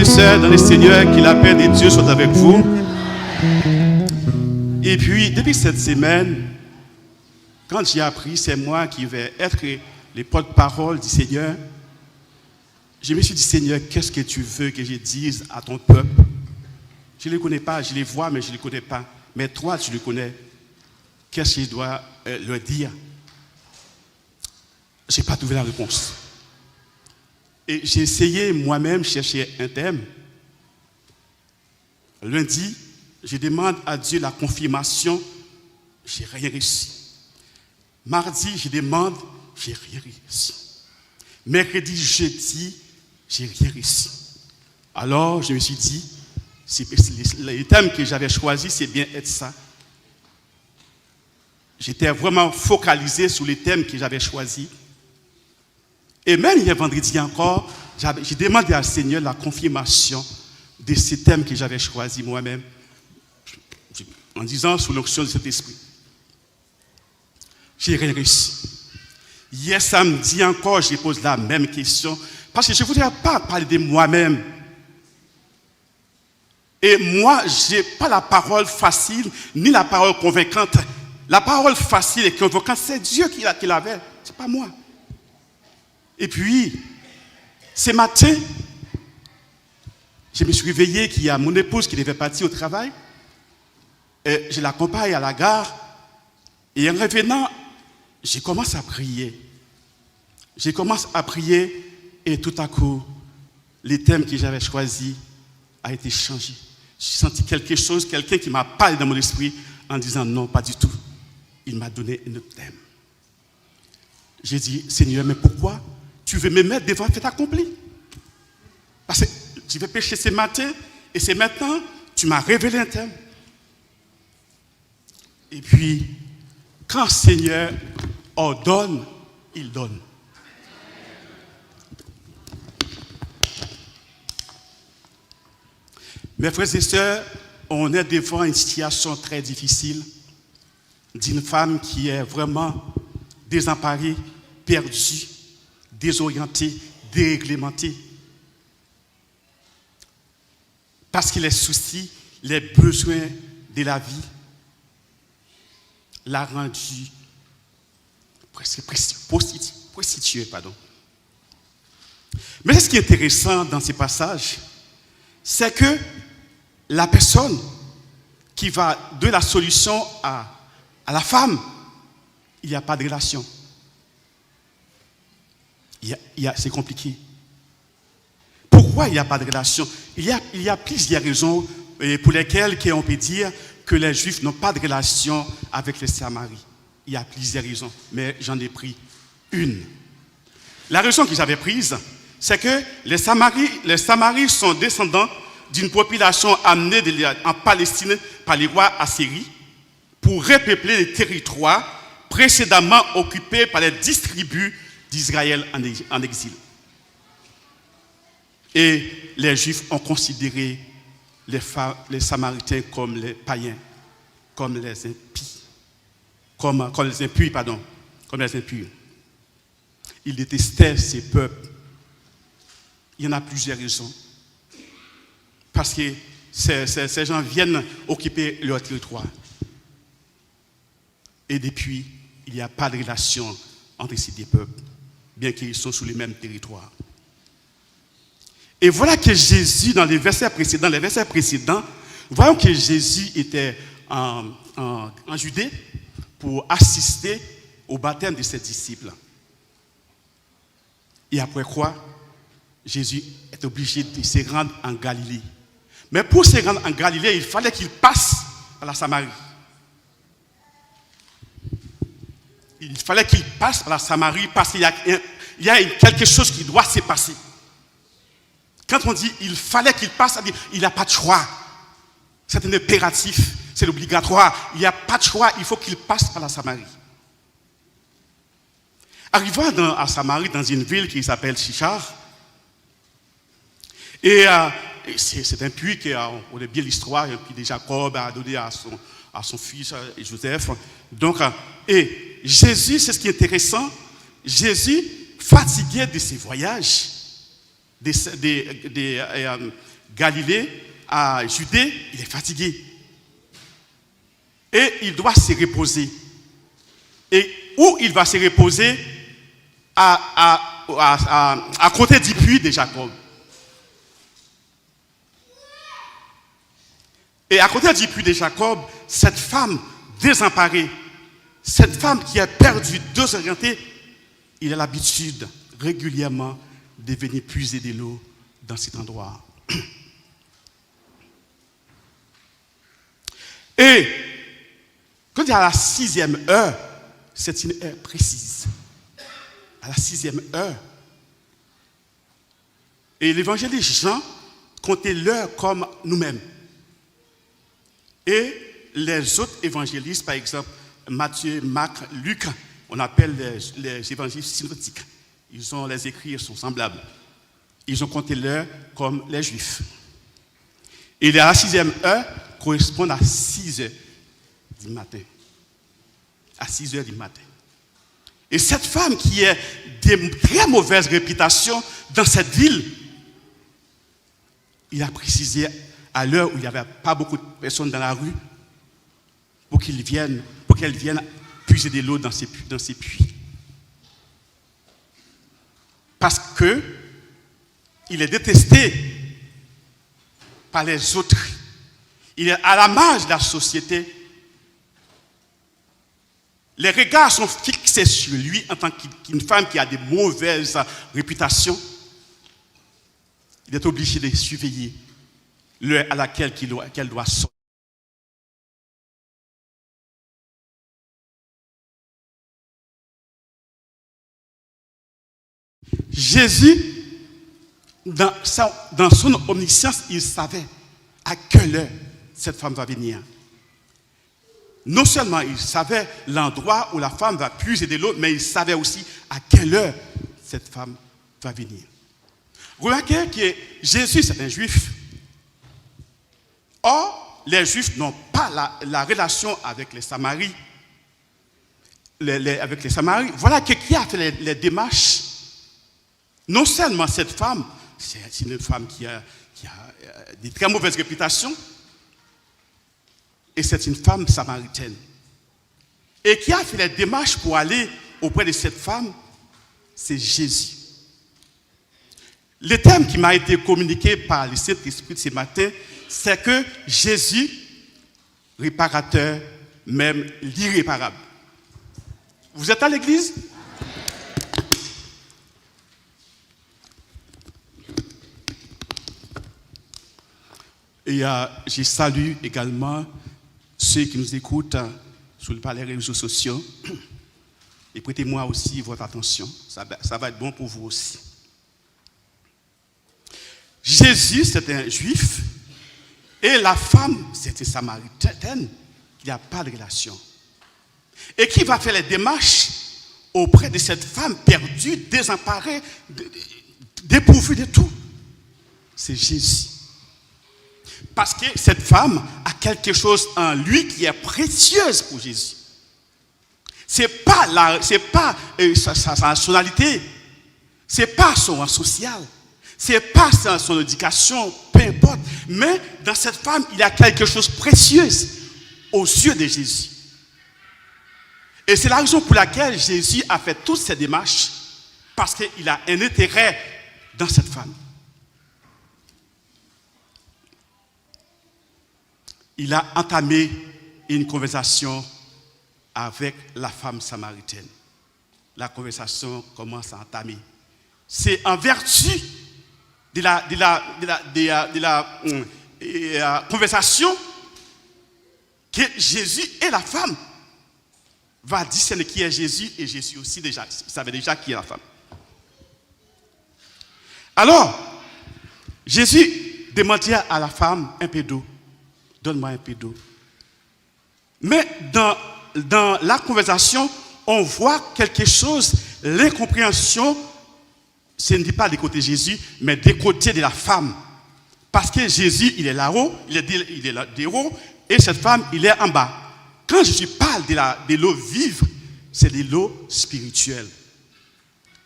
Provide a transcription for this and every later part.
et sœurs dans le Seigneur, que la paix de Dieu soit avec vous. Et puis, depuis cette semaine, quand j'ai appris, c'est moi qui vais être le porte-parole du Seigneur, je me suis dit, Seigneur, qu'est-ce que tu veux que je dise à ton peuple? Je ne les connais pas, je les vois, mais je ne les connais pas. Mais toi, tu les connais. Qu'est-ce que je dois leur dire? Je n'ai pas trouvé la réponse. Et j'ai essayé moi-même de chercher un thème. Lundi, je demande à Dieu la confirmation. Je n'ai rien réussi. Mardi, je demande, je n'ai rien réussi. Mercredi, jeudi, je n'ai rien réussi. Alors, je me suis dit, le thème que j'avais choisi, c'est bien être ça. J'étais vraiment focalisé sur les thèmes que j'avais choisis. Et même hier vendredi encore, j'ai demandé au Seigneur la confirmation de ces thèmes que j'avais choisis moi-même, en disant sous l'onction de cet esprit. J'ai rien réussi. Hier samedi encore, je pose la même question, parce que je ne voudrais pas parler de moi-même. Et moi, je n'ai pas la parole facile, ni la parole convaincante. La parole facile et convaincante, c'est Dieu qui l'avait, ce n'est pas moi. Et puis, ce matin, je me suis réveillé qu'il y a mon épouse qui devait partir au travail. Et je l'accompagne à la gare. Et en revenant, je commence à prier. Je commence à prier et tout à coup, le thème que j'avais choisi a été changé. J'ai senti quelque chose, quelqu'un qui m'a parlé dans mon esprit en disant non, pas du tout. Il m'a donné un autre thème. J'ai dit, Seigneur, mais pourquoi tu veux me mettre devant le fait accompli? Parce que tu veux pécher ce matin et c'est maintenant, tu m'as révélé un thème. Et puis, quand le Seigneur ordonne, il donne. Mes frères et sœurs, on est devant une situation très difficile d'une femme qui est vraiment désemparée, perdue, désorientée, déréglementée. Parce que les soucis, les besoins de la vie l'a rendue prostituée. Mais ce qui est intéressant dans ces passages, c'est que la personne qui va de la solution à la femme, il n'y a pas de relation. C'est compliqué. Pourquoi il n'y a pas de relation? Il y a plusieurs raisons pour lesquelles on peut dire que les Juifs n'ont pas de relation avec les Samaris. Il y a plusieurs raisons, mais j'en ai pris une. La raison que j'avais prise, c'est que les Samaris sont descendants d'une population amenée en Palestine par les rois assyriens pour repeupler les territoires précédemment occupés par les 10 tribus d'Israël en exil. Et les Juifs ont considéré les Samaritains comme les païens, comme les impies, comme les impurs. Ils détestaient ces peuples. Il y en a plusieurs raisons. Parce que ces gens viennent occuper leur territoire. Et depuis, il n'y a pas de relation entre ces deux peuples, bien qu'ils sont sur les mêmes territoires. Et voilà que Jésus, dans les versets précédents, voyons que Jésus était en Judée pour assister au baptême de ses disciples. Et après quoi, Jésus est obligé de se rendre en Galilée. Mais pour se rendre en Galilée, il fallait qu'il passe par la Samarie. Il fallait qu'il passe par la Samarie parce qu'il y a quelque chose qui doit se passer. Quand on dit il fallait qu'il passe, il n'y a pas de choix. C'est un impératif, c'est l'obligatoire. Il n'y a pas de choix, il faut qu'il passe par la Samarie. Arrivant à Samarie, dans une ville qui s'appelle Sichar, et c'est un puits qu'on connaît bien l'histoire, un puits de Jacob a donné à son fils Joseph. Donc, et Jésus, c'est ce qui est intéressant, Jésus, fatigué de ses voyages, Galilée à Judée, il est fatigué. Et il doit se reposer. Et où il va se reposer? À côté du puits de Jacob. Et à côté du puits de Jacob, cette femme désemparée, cette femme qui a perdu, désorientée, il a l'habitude régulièrement de venir puiser de l'eau dans cet endroit. Et quand il est à la 6e heure, c'est une heure précise. À la 6e heure. Et l'évangéliste Jean comptait l'heure comme nous-mêmes. Et les autres évangélistes, par exemple, Matthieu, Marc, Luc, on appelle les évangélistes synoptiques. Les écrits sont semblables. Ils ont compté l'heure comme les Juifs. Et à la 6e heure correspond à 6 heures du matin. À 6 heures du matin. Et cette femme qui a de très mauvaises réputations dans cette ville, il a précisé à l'heure où il n'y avait pas beaucoup de personnes dans la rue pour qu'elles viennent puiser de l'eau dans ces puits. Parce qu'il est détesté par les autres. Il est à la marge de la société. Les regards sont fixés sur lui en tant qu'une femme qui a de mauvaises réputations. Il est obligé de surveiller l'heure à laquelle qu'elle doit sortir. Jésus, dans son omniscience, il savait à quelle heure cette femme va venir. Non seulement il savait l'endroit où la femme va puiser de l'eau, mais il savait aussi à quelle heure cette femme va venir. Remarquez que Jésus, c'est un juif. Or, les juifs n'ont pas la relation avec les Samaris. Avec les Samaris. Voilà qui a fait les démarches. Non seulement cette femme, c'est une femme qui a de très mauvaises réputations, et c'est une femme samaritaine. Et qui a fait les démarches pour aller auprès de cette femme, c'est Jésus. Le thème qui m'a été communiqué par le Saint-Esprit ce matin, c'est que Jésus, réparateur, même l'irréparable. Vous êtes à l'église? Et je salue également ceux qui nous écoutent sur les réseaux sociaux. Et prêtez-moi aussi votre attention. Ça va être bon pour vous aussi. Jésus, c'est un juif. Et la femme, c'est une samaritaine qui n'a pas de relation. Et qui va faire les démarches auprès de cette femme perdue, désemparée, dépourvue de tout. C'est Jésus. Parce que cette femme a quelque chose en lui qui est précieuse pour Jésus. C'est pas sa nationalité, c'est pas son rang social, c'est pas son éducation, peu importe. Mais dans cette femme, il y a quelque chose de précieux aux yeux de Jésus. Et c'est la raison pour laquelle Jésus a fait toutes ces démarches, parce qu'il a un intérêt dans cette femme. Il a entamé une conversation avec la femme samaritaine. La conversation commence à entamer. C'est en vertu de la conversation que Jésus et la femme vont discerner qui est Jésus, et Jésus aussi déjà, il savait déjà qui est la femme. Alors, Jésus demandait à la femme un peu d'eau. Donne-moi un peu d'eau. Mais dans la conversation, on voit quelque chose, l'incompréhension, ce n'est pas du côté de Jésus, mais du côté de la femme. Parce que Jésus, il est là-haut, il est là-haut, et cette femme, il est en bas. Quand Jésus parle de l'eau vive, c'est de l'eau spirituelle.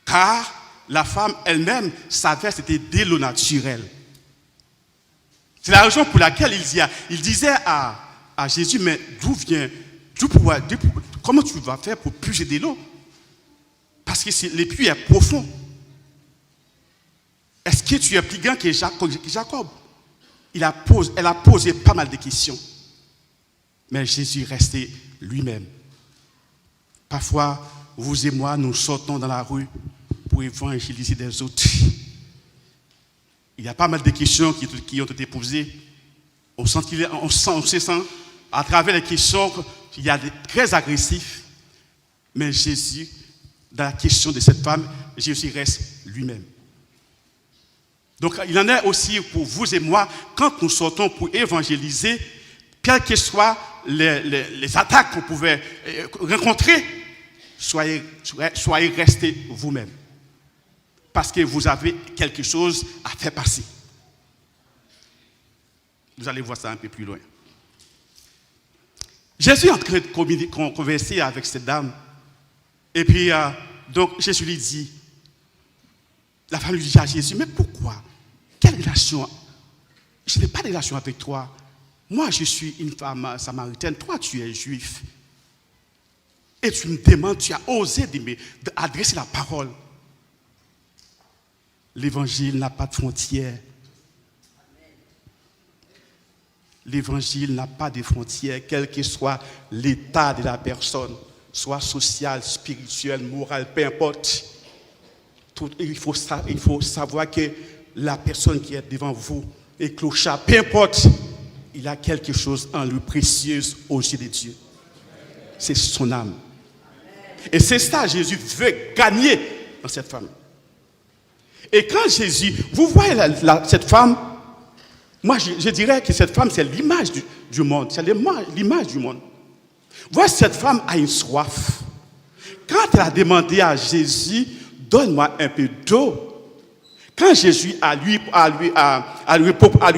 Car la femme elle-même savait que c'était de l'eau naturelle. C'est la raison pour laquelle il disait à Jésus, mais comment tu vas faire pour puiser de l'eau? Parce que le puits est profond. Est-ce que tu es plus grand que Jacob? Elle a posé pas mal de questions. Mais Jésus restait lui-même. Parfois, vous et moi, nous sortons dans la rue pour évangéliser des autres. Il y a pas mal de questions qui ont été posées. On se sent à travers les questions, il y a des très agressifs. Mais Jésus, dans la question de cette femme, Jésus reste lui-même. Donc, il en est aussi pour vous et moi, quand nous sortons pour évangéliser, quelles que soient les attaques qu'on pouvait rencontrer, soyez restés vous-même. Parce que vous avez quelque chose à faire passer. Vous allez voir ça un peu plus loin. Jésus est en train de converser avec cette dame. Et puis, donc, Jésus lui dit, la femme lui dit à Jésus, mais pourquoi? Quelle relation? Je n'ai pas de relation avec toi. Moi, je suis une femme samaritaine. Toi, tu es juif. Et tu me demandes, tu as osé d'adresser la parole. L'évangile n'a pas de frontières. L'évangile n'a pas de frontières, quel que soit l'état de la personne, soit social, spirituel, moral, peu importe. Il faut savoir que la personne qui est devant vous est clochard, peu importe, il a quelque chose en lui précieux aux yeux de Dieu. C'est son âme. Et c'est ça que Jésus veut gagner dans cette femme. Et quand Jésus, vous voyez cette femme, moi je dirais que cette femme c'est l'image du monde, c'est l'image du monde. Voici cette femme a une soif. Quand elle a demandé à Jésus, donne-moi un peu d'eau. Quand Jésus lui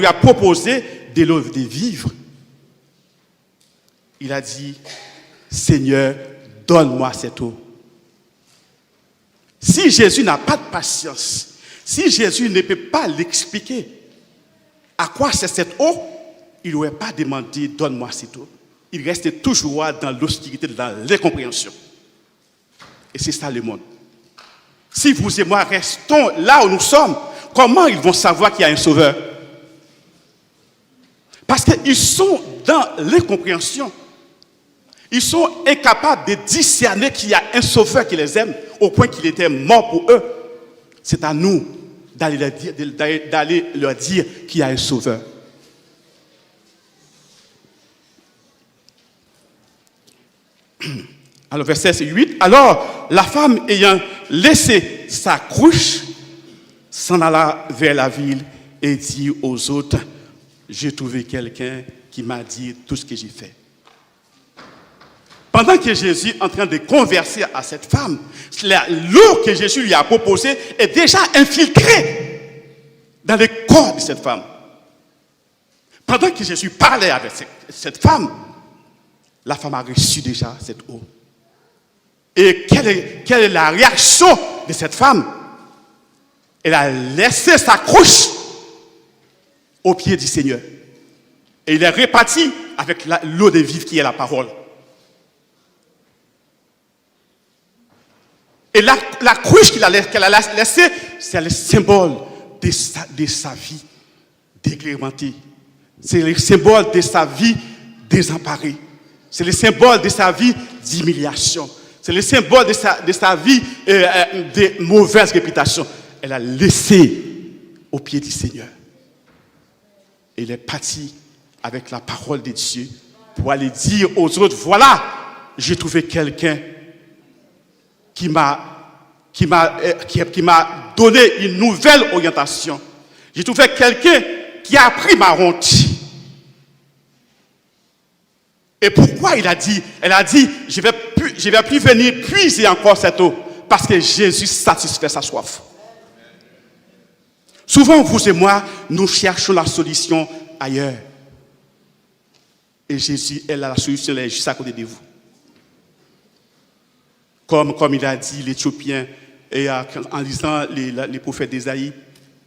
a proposé de l'eau de vivre, il a dit, Seigneur, donne-moi cette eau. Si Jésus n'a pas de patience, si Jésus ne peut pas l'expliquer à quoi c'est cette eau, il n'aurait pas demandé, donne-moi cette eau. Il restait toujours dans l'obscurité, dans l'incompréhension. Et c'est ça le monde. Si vous et moi restons là où nous sommes, comment ils vont savoir qu'il y a un sauveur? Parce qu'ils sont dans l'incompréhension. Ils sont incapables de discerner qu'il y a un sauveur qui les aime, au point qu'il était mort pour eux. C'est à nous d'aller leur dire qu'il y a un sauveur. Alors, verset 8. Alors, la femme ayant laissé sa cruche, s'en alla vers la ville et dit aux autres, j'ai trouvé quelqu'un qui m'a dit tout ce que j'ai fait. Pendant que Jésus est en train de converser à cette femme, l'eau que Jésus lui a proposée est déjà infiltrée dans le corps de cette femme. Pendant que Jésus parlait avec cette femme, la femme a reçu déjà cette eau. Et quelle est la réaction de cette femme? Elle a laissé sa cruche au pied du Seigneur. Et il est reparti avec l'eau de vie qui est la parole. Et la cruche qu'elle a laissée, c'est le symbole de sa vie dégrémentée. C'est le symbole de sa vie désemparée. C'est le symbole de sa vie d'humiliation. C'est le symbole de sa vie de mauvaise réputation. Elle a laissé au pied du Seigneur. Et il est parti avec la parole de Dieu pour aller dire aux autres, voilà, j'ai trouvé quelqu'un qui m'a donné une nouvelle orientation. J'ai trouvé quelqu'un qui a pris ma honte. Et pourquoi elle a dit, je vais plus venir puiser encore cette eau, parce que Jésus satisfait sa soif. Souvent, vous et moi, nous cherchons la solution ailleurs. Et Jésus, elle a la solution, elle est juste à côté de vous. Comme il a dit l'Éthiopien et en lisant les prophètes d'Ésaïe,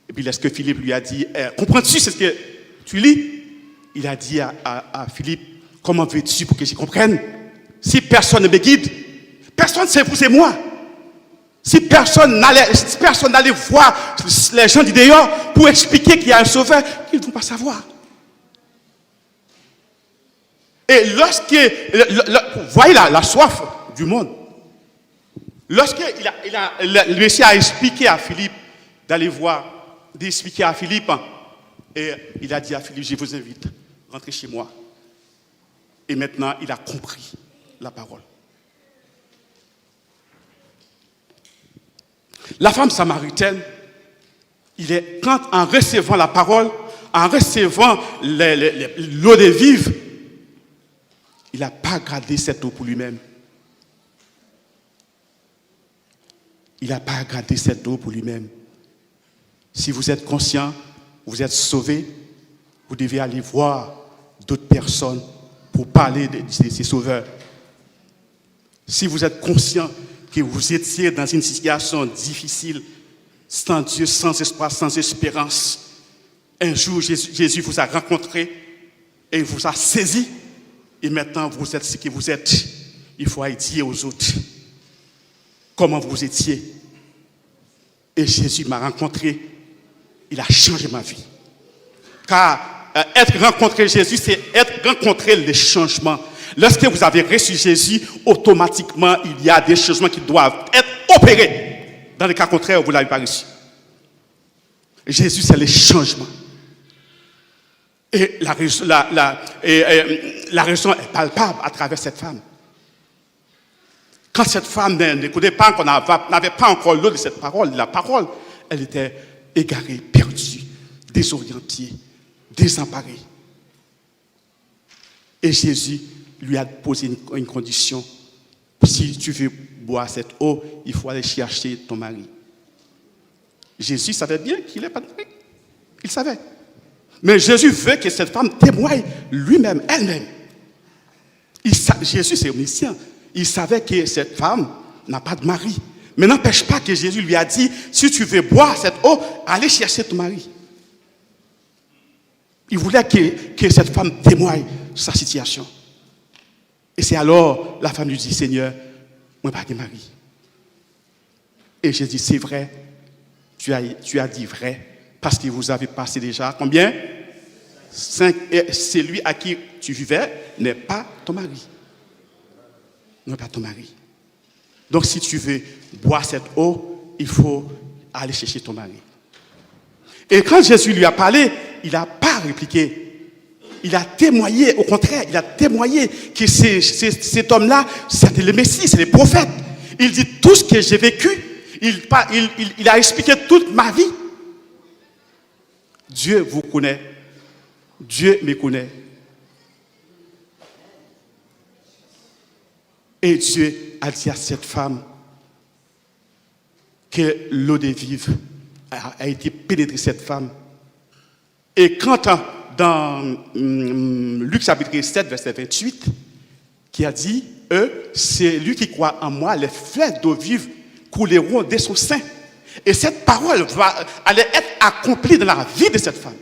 et puis lorsque Philippe lui a dit, comprends-tu ce que tu lis? Il a dit à Philippe, comment veux-tu pour que j'y comprenne? Si personne ne me guide, personne c'est vous, c'est moi. Si personne n'allait voir les gens du dehors pour expliquer qu'il y a un sauveur, ils ne vont pas savoir. Et vous voyez la soif du monde. Lorsque le Messie a expliqué à Philippe d'aller voir, d'expliquer à Philippe, et il a dit à Philippe, je vous invite, rentrez chez moi. Et maintenant, il a compris la parole. La femme samaritaine, quand en recevant la parole, en recevant l'eau de vive, il n'a pas gardé cette eau pour lui-même. Il n'a pas gardé cette eau pour lui-même. Si vous êtes conscient, vous êtes sauvé, vous devez aller voir d'autres personnes pour parler de ces sauveurs. Si vous êtes conscient que vous étiez dans une situation difficile, sans Dieu, sans espoir, sans espérance, un jour Jésus vous a rencontré et vous a saisi, et maintenant vous êtes ce que vous êtes. Il faut aller dire aux autres comment vous étiez. Et Jésus m'a rencontré, il a changé ma vie. Car être rencontré Jésus, c'est être rencontré les changements. Lorsque vous avez reçu Jésus, automatiquement, il y a des changements qui doivent être opérés. Dans le cas contraire, vous ne l'avez pas reçu. Jésus, c'est les changements. Et la raison est palpable à travers cette femme. Quand cette femme n'écoutait pas, qu'on n'avait pas encore l'eau de cette parole, la parole, elle était égarée, perdue, désorientée, désemparée. Et Jésus lui a posé une condition. Si tu veux boire cette eau, il faut aller chercher ton mari. Jésus savait bien qu'il n'est pas de mari. Il savait. Mais Jésus veut que cette femme témoigne lui-même, elle-même. Jésus, c'est omniscient. Il savait que cette femme n'a pas de mari. Mais n'empêche pas que Jésus lui a dit, si tu veux boire cette eau, allez chercher ton mari. Il voulait que cette femme témoigne sa situation. Et c'est alors la femme lui dit, Seigneur, moi pas de mari. Et Jésus dit, c'est vrai, tu as dit vrai, parce que vous avez passé déjà combien? 5. Et celui à qui tu vivais n'est pas ton mari. Non, pas ton mari. Donc si tu veux boire cette eau, il faut aller chercher ton mari. Et quand Jésus lui a parlé, il n'a pas répliqué. Il a témoigné, au contraire, il a témoigné que cet homme-là, c'était le Messie, c'est le prophète. Il dit tout ce que j'ai vécu, il a expliqué toute ma vie. Dieu vous connaît, Dieu me connaît. Et Dieu a dit à cette femme que l'eau de vive a été pénétrée cette femme. Et quand dans Luc chapitre 7, verset 28, qui a dit, c'est lui qui croit en moi, les fleuves d'eau vive couleront de son sein. Et cette parole allait être accomplie dans la vie de cette femme.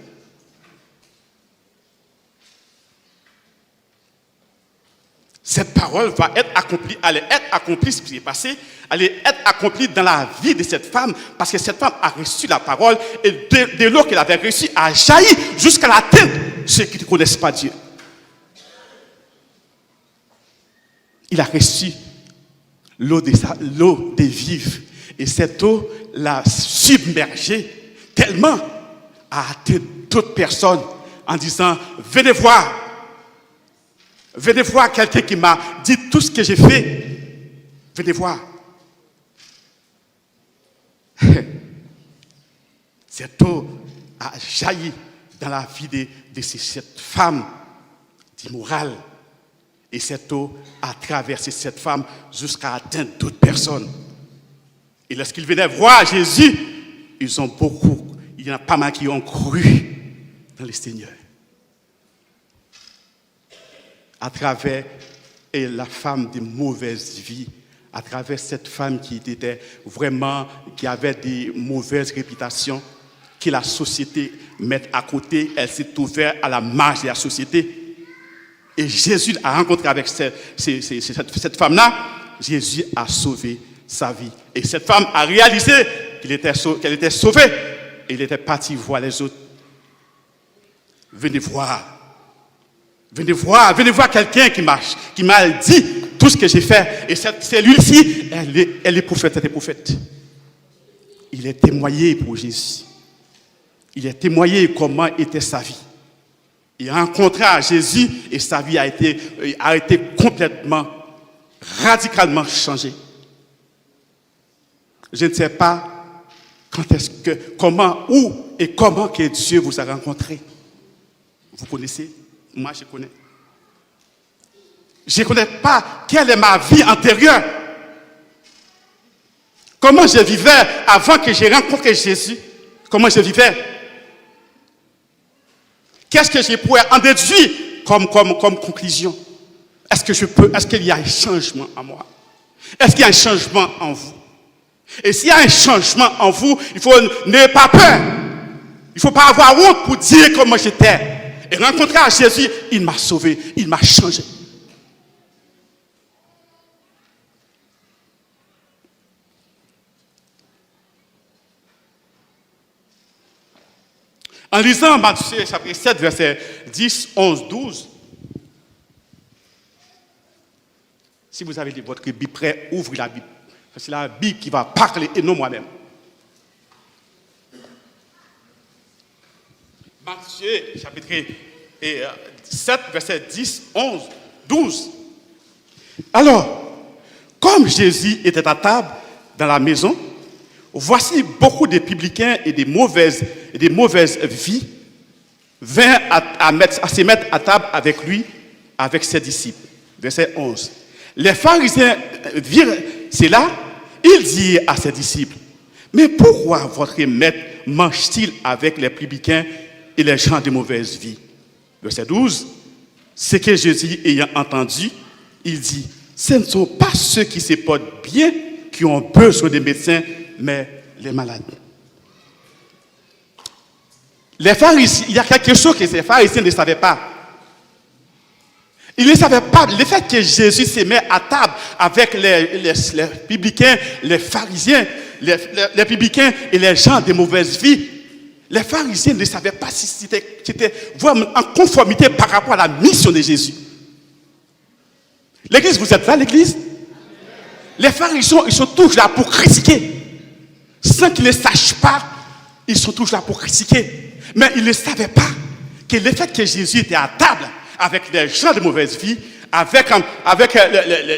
Cette parole va être accomplie, allait être accomplie, ce qui est passé, allait être accomplie dans la vie de cette femme, parce que cette femme a reçu la parole, et de l'eau qu'elle avait reçue a jailli jusqu'à l'atteindre ceux qui ne connaissent pas Dieu. Il a reçu l'eau des vives, et cette eau l'a submergé tellement à atteint d'autres personnes en disant, venez voir quelqu'un qui m'a dit tout ce que j'ai fait. Venez voir. Cette eau a jailli dans la vie de cette femme d'immorale. Et cette eau a traversé cette femme jusqu'à atteindre d'autres personnes. Et lorsqu'ils venaient voir Jésus, il y en a pas mal qui ont cru dans le Seigneur. À travers la femme de mauvaise vie à travers cette femme qui était vraiment, qui avait des mauvaises réputations, que la société met à côté, elle s'est ouverte à la marge de la société. Et Jésus a rencontré avec cette femme-là, Jésus a sauvé sa vie. Et cette femme a réalisé qu'elle était sauvée, et il était parti voir les autres. Venez voir quelqu'un qui m'a dit tout ce que j'ai fait. Et celui-ci, elle est prophète, elle est prophète. Il est témoigné pour Jésus. Il est témoigné comment était sa vie. Il a rencontré Jésus et sa vie a été complètement, radicalement changée. Je ne sais pas comment que Dieu vous a rencontré. Vous connaissez? Moi, je connais. Je ne connais pas quelle est ma vie antérieure. Comment je vivais avant que j'ai rencontré Jésus. Comment je vivais. Qu'est-ce que je pourrais en déduire comme conclusion? Est-ce qu'il y a un changement en moi? Est-ce qu'il y a un changement en vous? Et s'il y a un changement en vous, il faut n'ayez pas peur. Il ne faut pas avoir honte pour dire comment j'étais. Et rencontrer à Jésus, il m'a sauvé, il m'a changé. En lisant Matthieu chapitre 7, versets 10, 11, 12, si vous avez votre Bible prêt, ouvrez la Bible. C'est la Bible qui va parler et non moi-même. Matthieu chapitre 7, versets 10, 11, 12. Alors, comme Jésus était à table dans la maison, voici beaucoup de publicains et des mauvaises vies vinrent à se mettre à table avec lui, avec ses disciples. Verset 11. Les pharisiens virent cela, ils dirent à ses disciples, mais pourquoi votre maître mange-t-il avec les publicains et les gens de mauvaise vie? Verset 12. Ce que Jésus ayant entendu, il dit, ce ne sont pas ceux qui se portent bien qui ont besoin des médecins, mais les malades. Les pharisiens, il y a quelque chose que les pharisiens ne savaient pas. Ils ne savaient pas le fait que Jésus se met à table avec les publicains, les pharisiens, les publicains et les gens de mauvaise vie. Les pharisiens ne savaient pas si c'était vraiment en conformité par rapport à la mission de Jésus. L'église, vous êtes là, l'église? Les pharisiens, ils sont toujours là pour critiquer. Sans qu'ils ne sachent pas, ils sont toujours là pour critiquer. Mais ils ne savaient pas que le fait que Jésus était à table avec les gens de mauvaise vie, avec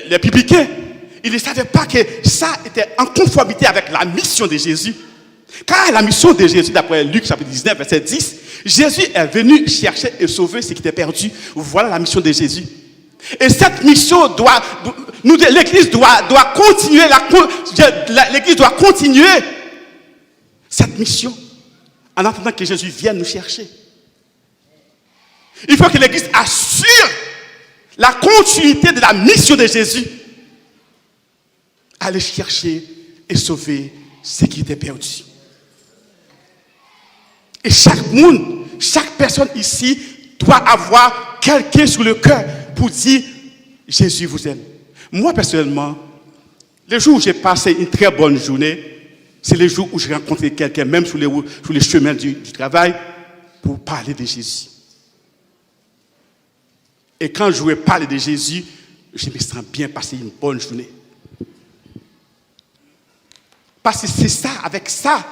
les publicains, ils ne savaient pas que ça était en conformité avec la mission de Jésus. Car la mission de Jésus, d'après Luc chapitre 19, verset 10, Jésus est venu chercher et sauver ce qui était perdu. Voilà la mission de Jésus. Et cette mission l'Église doit continuer, l'Église doit continuer cette mission en attendant que Jésus vienne nous chercher. Il faut que l'Église assure la continuité de la mission de Jésus. Aller chercher et sauver ce qui était perdu. Et chaque personne ici doit avoir quelqu'un sur le cœur pour dire Jésus vous aime. Moi personnellement, les jours où j'ai passé une très bonne journée, c'est les jours où j'ai rencontré quelqu'un, même sur les chemins du travail, pour parler de Jésus. Et quand je vais parler de Jésus, je me sens bien passer une bonne journée. Parce que c'est ça, avec ça,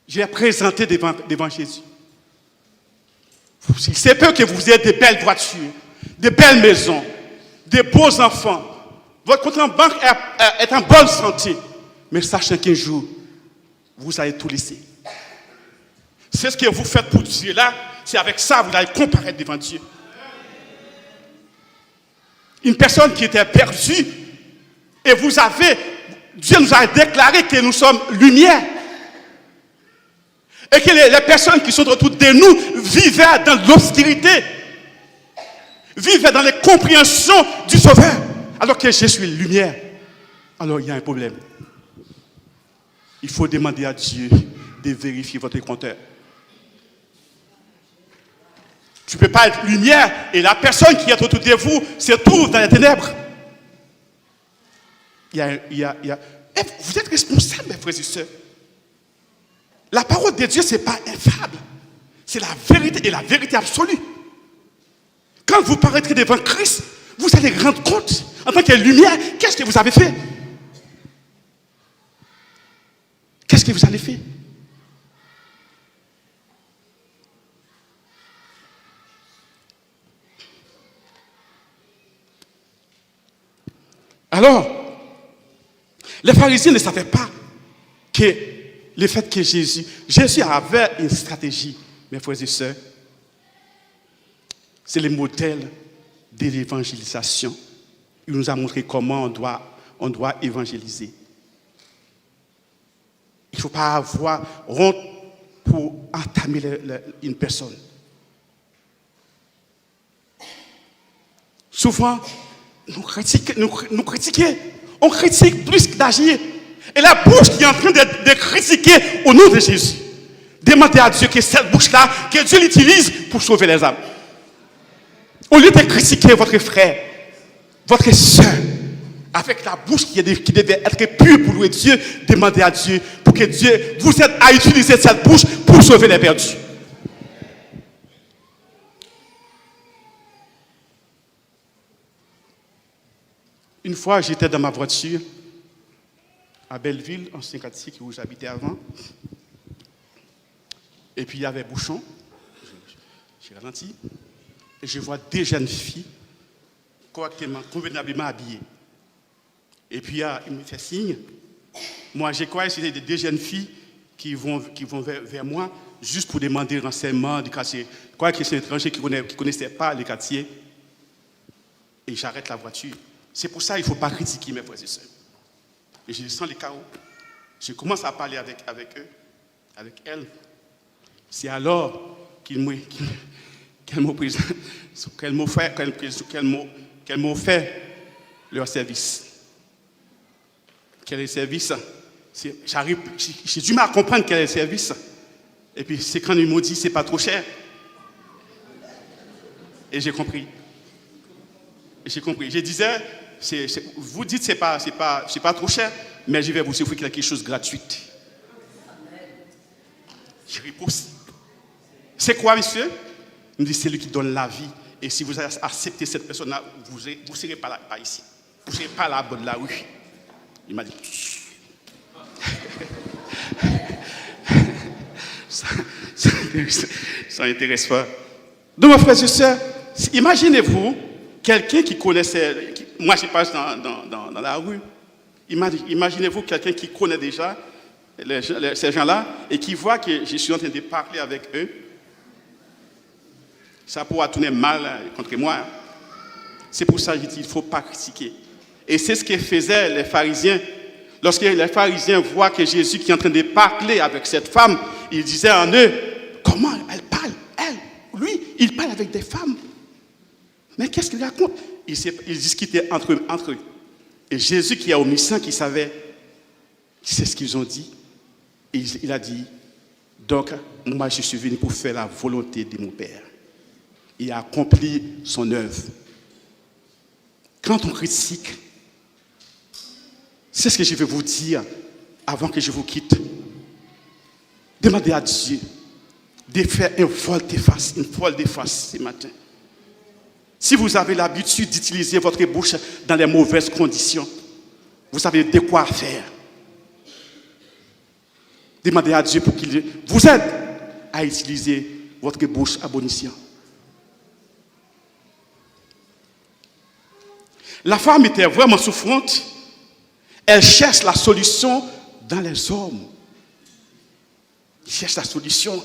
je vais présenter devant Jésus. C'est peu que vous ayez de belles voitures, de belles maisons, de beaux enfants. Votre compte en banque est en bonne santé. Mais sachez qu'un jour, vous allez tout laisser. C'est ce que vous faites pour Dieu là. C'est avec ça que vous allez comparaître devant Dieu. Une personne qui était perdue, et Dieu nous a déclaré que nous sommes lumière. Et que les personnes qui sont autour de nous vivaient dans l'obscurité, vivaient dans les compréhensions du Sauveur, alors que je suis lumière. alors il y a un problème. Il faut demander à Dieu de vérifier votre compteur. Tu ne peux pas être lumière et la personne qui est autour de vous se trouve dans les ténèbres. Vous êtes responsables, mes frères et sœurs. La parole de Dieu, ce n'est pas une fable. C'est la vérité et la vérité absolue. Quand vous paraîtrez devant Christ, vous allez rendre compte, en tant que lumière, qu'est-ce que vous avez fait? Qu'est-ce que vous avez fait? Alors, les pharisiens ne savaient pas que le fait que Jésus avait une stratégie, mes frères et sœurs. C'est le modèle de l'évangélisation. Il nous a montré comment on doit évangéliser. Il ne faut pas avoir honte pour entamer une personne. Souvent, nous critiquons. On critique plus que d'agir. Et la bouche qui est en train de critiquer au nom de Jésus. Demandez à Dieu que cette bouche-là, que Dieu l'utilise pour sauver les âmes. Au lieu de critiquer votre frère, votre soeur, avec la bouche qui devait être pure pour louer Dieu, demandez à Dieu pour que Dieu vous aide à utiliser cette bouche pour sauver les perdus. Une fois, j'étais dans ma voiture à Belleville, en 56, où j'habitais avant. Et puis, il y avait bouchon. J'ai ralenti. Et je vois deux jeunes filles correctement, convenablement habillées. Et puis, il me fait signe. Moi, j'ai croyais que c'était deux jeunes filles qui vont vers moi juste pour demander renseignements du quartier. Je croyais que c'est un étranger qui ne connaissait pas les quartiers. Et j'arrête la voiture. C'est pour ça qu'il ne faut pas critiquer mes frères et sœurs. Et je sens les chaos. Je commence à parler avec eux, avec elles. C'est alors qu'elles m'ont fait leur service. Quel est le service? J'ai du mal à comprendre quel est le service. Et puis c'est quand ils m'ont dit c'est pas trop cher. Et j'ai compris. Je disais, vous dites c'est pas trop cher, mais je vais vous offrir quelque chose de gratuit. Je repousse. C'est quoi, monsieur? Il me dit, c'est lui qui donne la vie. Et si vous acceptez cette personne-là, vous ne serez pas ici. Vous ne serez pas là, bas de la rue. Il m'a dit. Ça n'intéresse pas. Donc, mes frères et sœurs, imaginez-vous quelqu'un qui connaissait. Moi, je passe dans la rue. Imaginez-vous quelqu'un qui connaît déjà ces gens-là et qui voit que je suis en train de parler avec eux. Ça pourra tourner mal contre moi. C'est pour ça que je dis qu'il ne faut pas critiquer. Et c'est ce que faisaient les pharisiens. Lorsque les pharisiens voient que Jésus qui est en train de parler avec cette femme, ils disaient en eux, comment elle parle? Lui, il parle avec des femmes. Mais qu'est-ce qu'il raconte? Ils discutaient entre eux. Et Jésus qui est omniscient, qui savait, c'est ce qu'ils ont dit. Il a dit, donc, moi je suis venu pour faire la volonté de mon Père. Il a accompli son œuvre. Quand on critique, c'est ce que je vais vous dire avant que je vous quitte. Demandez à Dieu de faire une volte-face ce matin. Si vous avez l'habitude d'utiliser votre bouche dans les mauvaises conditions, vous savez de quoi faire. Demandez à Dieu pour qu'il vous aide à utiliser votre bouche à bon escient. La femme était vraiment souffrante. Elle cherche la solution dans les hommes. Elle cherche la solution.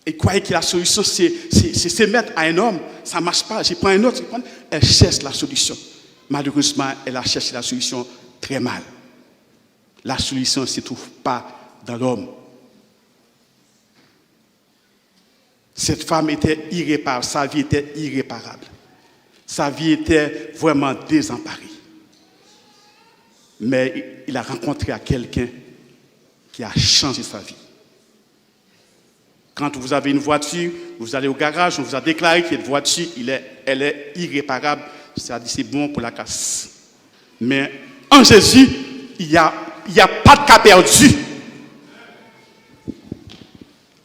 Et croyait que la solution, c'est se mettre à un homme. Ça ne marche pas. Je prends un autre. Elle cherche la solution. Malheureusement, elle a cherché la solution très mal. La solution ne se trouve pas dans l'homme. Cette femme était irréparable. Sa vie était irréparable. Sa vie était vraiment désemparée. mais il a rencontré quelqu'un qui a changé sa vie. Quand vous avez une voiture, vous allez au garage, on vous a déclaré que cette voiture, elle est irréparable, c'est-à-dire c'est bon pour la casse. Mais en Jésus, il n'y a pas de cas perdu.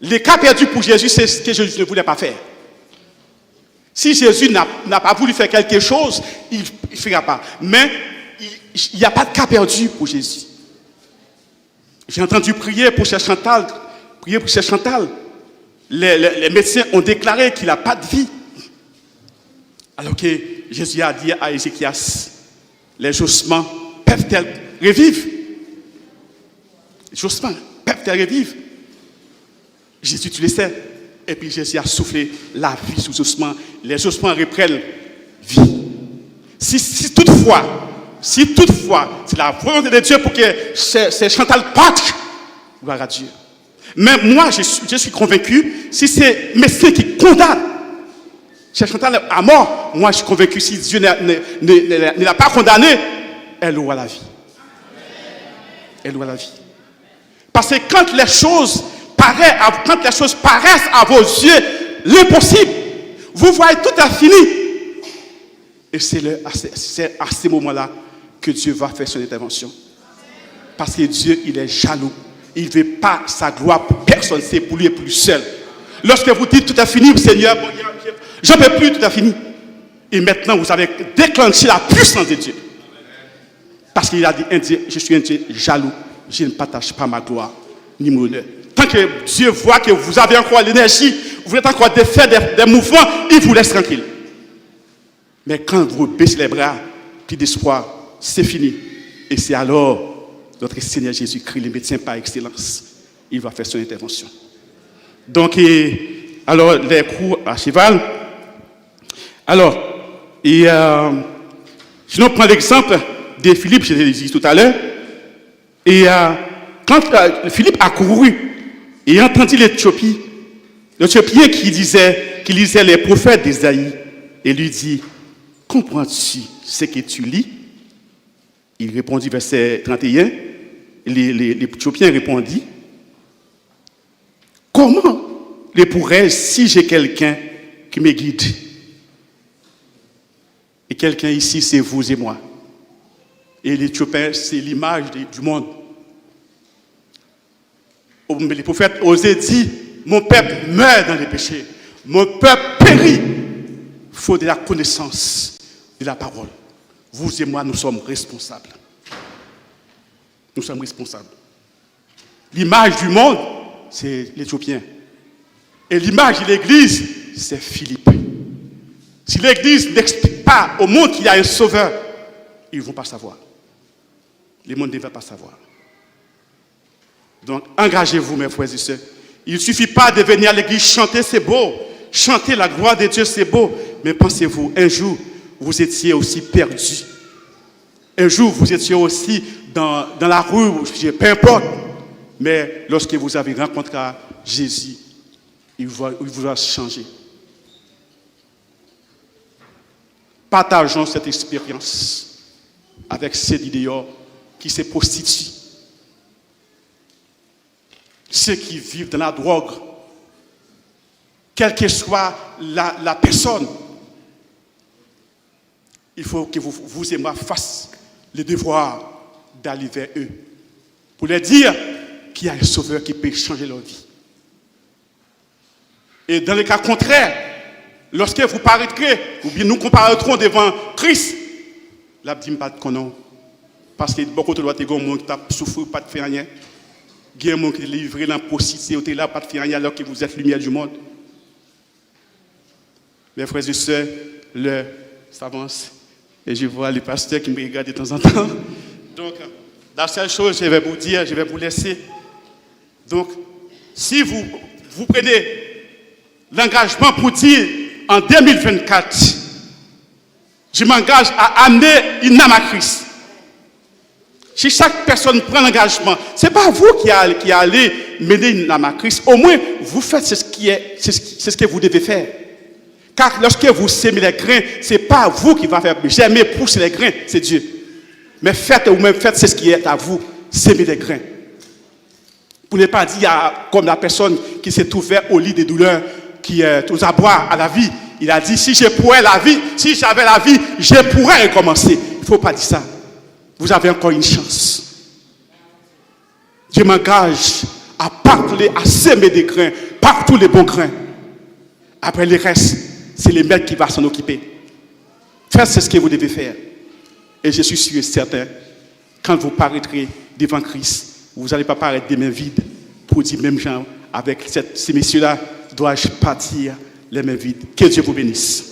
Les cas perdus pour Jésus, c'est ce que Jésus ne voulait pas faire. Si Jésus n'a pas voulu faire quelque chose, il ne fera pas. Mais il n'y a pas de cas perdu pour Jésus. J'ai entendu prier pour Sœur Chantal. Les médecins ont déclaré qu'il n'a pas de vie. Alors que Jésus a dit à Ézéchias, les ossements peuvent-elles revivre? Les ossements peuvent-elles revivre? Jésus, tu le sais. Et puis Jésus a soufflé la vie sous les ossements. Les ossements reprennent vie. Si toutefois, c'est la volonté de Dieu pour que c'est Chantal parte, gloire à Dieu. Mais moi, je suis convaincu, si c'est médecin qui condamne c'est Chantal à mort, moi je suis convaincu, si Dieu ne l'a pas condamné, elle aura la vie. Elle aura la vie. Parce que quand les choses paraissent à vos yeux l'impossible, vous voyez tout a fini. Et c'est à ces moments-là que Dieu va faire son intervention. Parce que Dieu, il est jaloux. Il ne veut pas sa gloire pour personne, c'est pour lui et pour lui seul. Lorsque vous dites tout a fini, Seigneur, je ne peux plus, tout a fini. Et maintenant, vous avez déclenché la puissance de Dieu. Parce qu'il a dit, je suis un Dieu jaloux. Je ne partage pas ma gloire ni mon honneur. Tant que Dieu voit que vous avez encore l'énergie, vous êtes encore faire des mouvements, il vous laisse tranquille. Mais quand vous baissez les bras, puis d'espoir, c'est fini. Et c'est alors notre Seigneur Jésus-Christ, le médecin par excellence, il va faire son intervention. Donc, alors, les coups à cheval. Alors, si on prend l'exemple de Philippe, je l'ai dit tout à l'heure, et quand Philippe a couru et entendit l'Éthiopien qui lisait les prophètes d'Ésaïe, et lui dit, comprends-tu ce que tu lis? Il répondit, verset 31, l'Éthiopien répondit, comment le pourrais-je si j'ai quelqu'un qui me guide? Et quelqu'un ici, c'est vous et moi. Et l'Éthiopien, c'est l'image du monde. Les prophètes osaient dire, mon peuple meurt dans les péchés. Mon peuple périt. Il faut de la connaissance de la parole. Vous et moi, nous sommes responsables. Nous sommes responsables. L'image du monde, c'est l'Éthiopien. Et l'image de l'Église, c'est Philippe. Si l'Église n'explique pas au monde qu'il y a un sauveur, ils ne vont pas savoir. Le monde ne va pas savoir. Donc, engagez-vous, mes frères et sœurs. Il ne suffit pas de venir à l'église chanter, c'est beau. Chanter la gloire de Dieu, c'est beau. Mais pensez-vous, un jour, vous étiez aussi perdu. Un jour, vous étiez aussi dans la rue, peu importe. Mais lorsque vous avez rencontré Jésus, il vous a changé. Partageons cette expérience avec ces dehors qui se prostituent. Ceux qui vivent dans la drogue, quelle que soit la personne, il faut que vous et moi fassions le devoir d'aller vers eux pour leur dire qu'il y a un sauveur qui peut changer leur vie. Et dans le cas contraire, lorsque vous paraîtrez, ou bien nous comparaîtrons devant Christ, là, dis pas de connon. Parce que beaucoup de droits, monde qui t'a souffert, pas de faire rien. Il y a un monde qui est livré dans la prostitution, là, pas de faire rien alors que vous êtes lumière du monde. Mes frères et sœurs, l'heure s'avance. Et je vois les pasteurs qui me regardent de temps en temps. Donc, la seule chose que je vais vous dire, je vais vous laisser. Donc, si vous prenez l'engagement pour dire, en 2024, je m'engage à amener une âme à Christ. Si chaque personne prend l'engagement, ce n'est pas vous qui allez mener une âme à Christ. Au moins, vous faites c'est ce que vous devez faire. Car lorsque vous sémez les grains, ce n'est pas vous qui va faire germer, pousser les grains, c'est Dieu. Mais faites ou même faites, c'est ce qui est à vous, semer des grains. Pour ne pas dire comme la personne qui s'est trouvée au lit des douleurs, qui est aux abois à la vie. Il a dit, si j'avais la vie, je pourrais recommencer. Il ne faut pas dire ça. Vous avez encore une chance. Je m'engage à parler, à semer des grains, partout les bons grains. Après le reste, c'est le maître qui va s'en occuper. Faites ce que vous devez faire. Et je suis sûr et certain, quand vous paraîtrez devant Christ, vous n'allez pas paraître des mains vides pour dire, même gens, avec ces messieurs-là, dois-je partir les mains vides. Que Dieu vous bénisse.